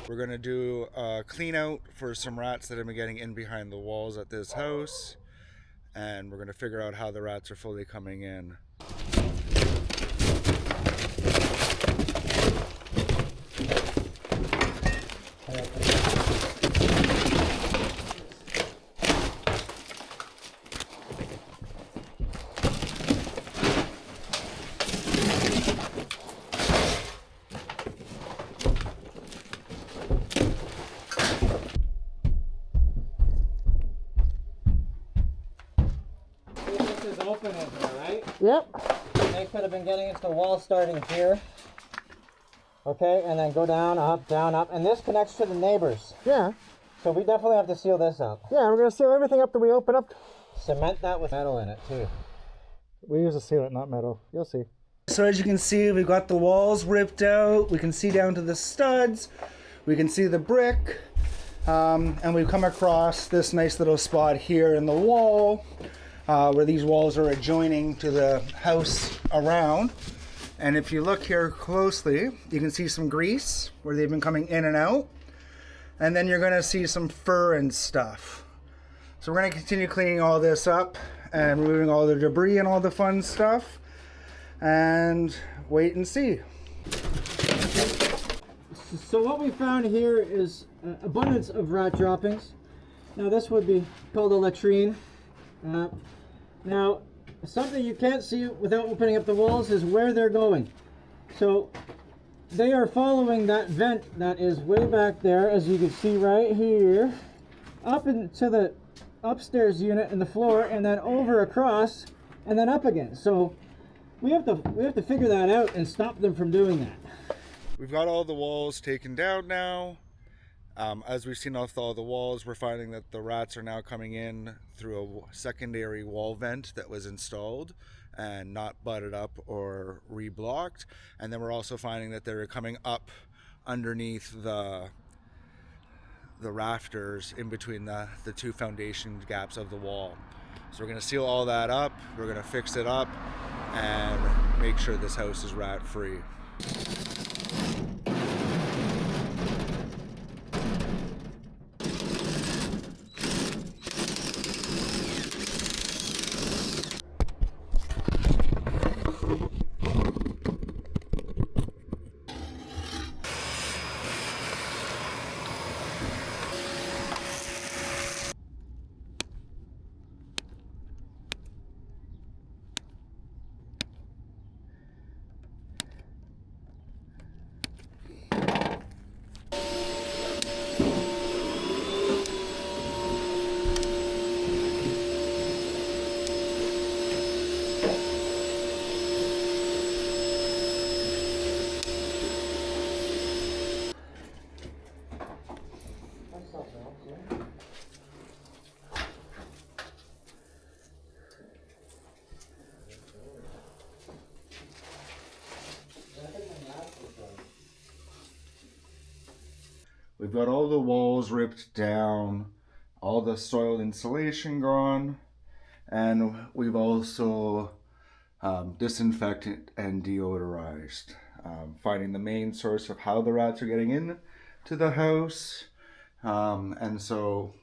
We're gonna do a clean out for some rats that have been getting in behind the walls at this house, and we're gonna figure out how the rats are fully coming in. This is open in here, right? Yep. They could have been getting into the wall starting here. Okay, and then go down, up, and this connects to the neighbors. Yeah. So we definitely have to seal this up. Yeah, we're gonna seal everything up that we open up. Cement that with metal in it too. We use a sealant, not metal. You'll see. So as you can see, we've got the walls ripped out. We can see down to the studs. We can see the brick. And we've come across this nice little spot here in the wall where these walls are adjoining to the house around. And if you look here closely, you can see some grease where they've been coming in and out. And then you're gonna see some fur and stuff. So we're gonna continue cleaning all this up and removing all the debris and all the fun stuff and wait and see. So what we found here is abundance of rat droppings. Now this would be called a latrine. Now something you can't see without opening up the walls is where they're going. So they are following that vent that is way back there, as you can see right here, up into the upstairs unit in the floor, and then over across, and then up again. So we have to figure that out and stop them from doing that. We've got all the walls taken down now. As we've seen off all the walls, we're finding that the rats are now coming in through a secondary wall vent that was installed and not butted up or reblocked. And then we're also finding that they're coming up underneath the rafters in between the two foundation gaps of the wall. So we're going to seal all that up, we're going to fix it up and make sure this house is rat free. We've got all the walls ripped down, all the soiled insulation gone, and we've also disinfected and deodorized, finding the main source of how the rats are getting in to the house, and so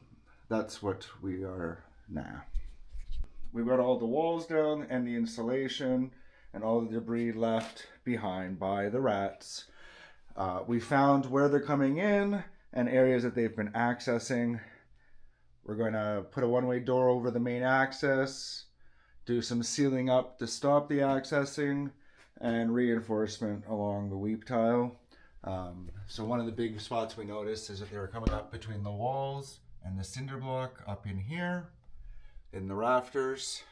that's what we are now. We've got all the walls down and the insulation and all the debris left behind by the rats. We found where they're coming in and areas that they've been accessing. We're going to put a one-way door over the main access, do some sealing up to stop the accessing, and reinforcement along the weep tile. So one of the big spots we noticed is that they were coming up between the walls and the cinder block up in here, in the rafters,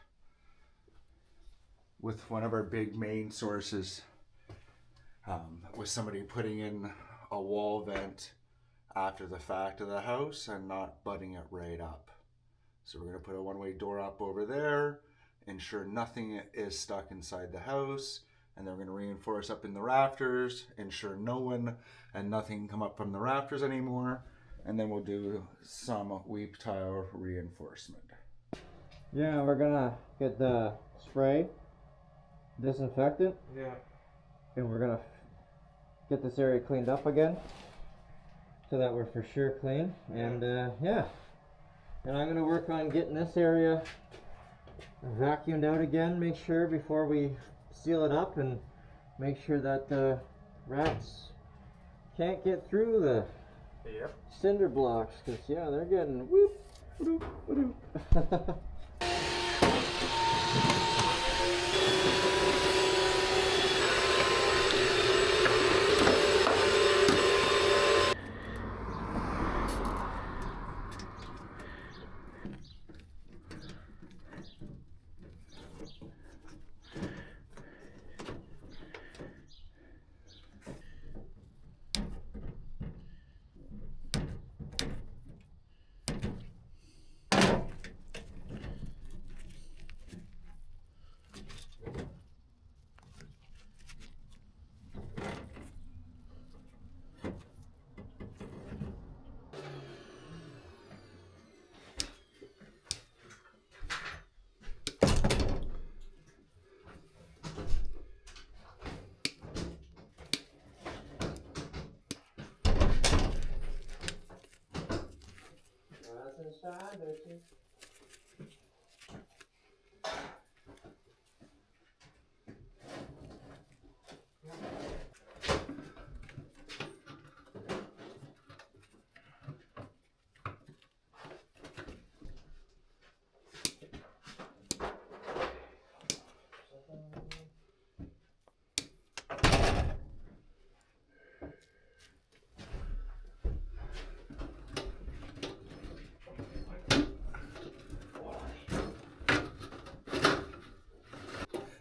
with one of our big main sources, with somebody putting in a wall vent after the fact of the house and not butting it right up. So we're going to put a one-way door up over there, ensure nothing is stuck inside the house, and then we're going to reinforce up in the rafters, ensure no one and nothing come up from the rafters anymore, and then we'll do some weep tile reinforcement. Yeah, we're gonna get the spray disinfectant. Yeah. And we're gonna get this area cleaned up again so that we're for sure clean. And yeah, and I'm gonna work on getting this area vacuumed out again, make sure before we seal it up, and make sure that the rats can't get through the cinder blocks, because yeah, they're getting whoop, whoop, whoop.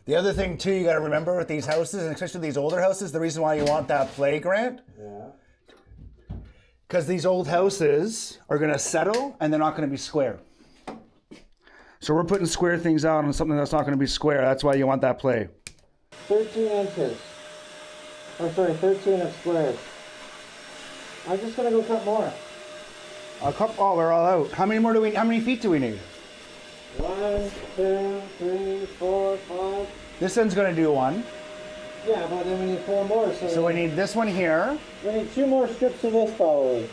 The other thing too, you got to remember with these houses, and especially these older houses, the reason why you want that play grant, because these old houses are going to settle and they're not going to be square. So we're putting square things out on something that's not going to be square. That's why you want that play. 13 inches. Oh, sorry, 13 of squares. I'm just gonna go cut more. A couple. Oh, we're all out. How many more do we? How many feet do we need? 1, 2, 3, 4, 5. This one's going to do one. Yeah, but then we need 4 more. So we need this one here. We need 2 more strips of this probably.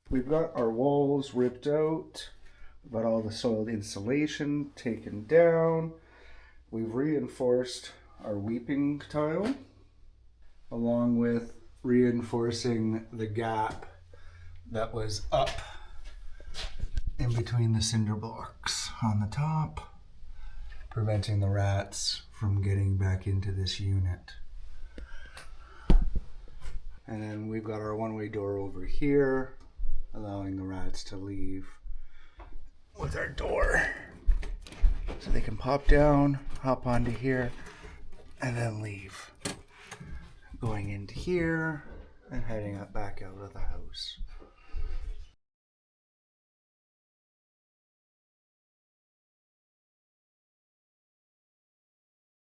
We've got our walls ripped out. We've got all the soiled insulation taken down. We've reinforced our weeping tile, along with reinforcing the gap that was up in between the cinder blocks on the top, preventing the rats from getting back into this unit. And then we've got our one-way door over here, allowing the rats to leave with our door. So they can pop down, hop onto here, and then leave. Going into here and heading up back out of the house.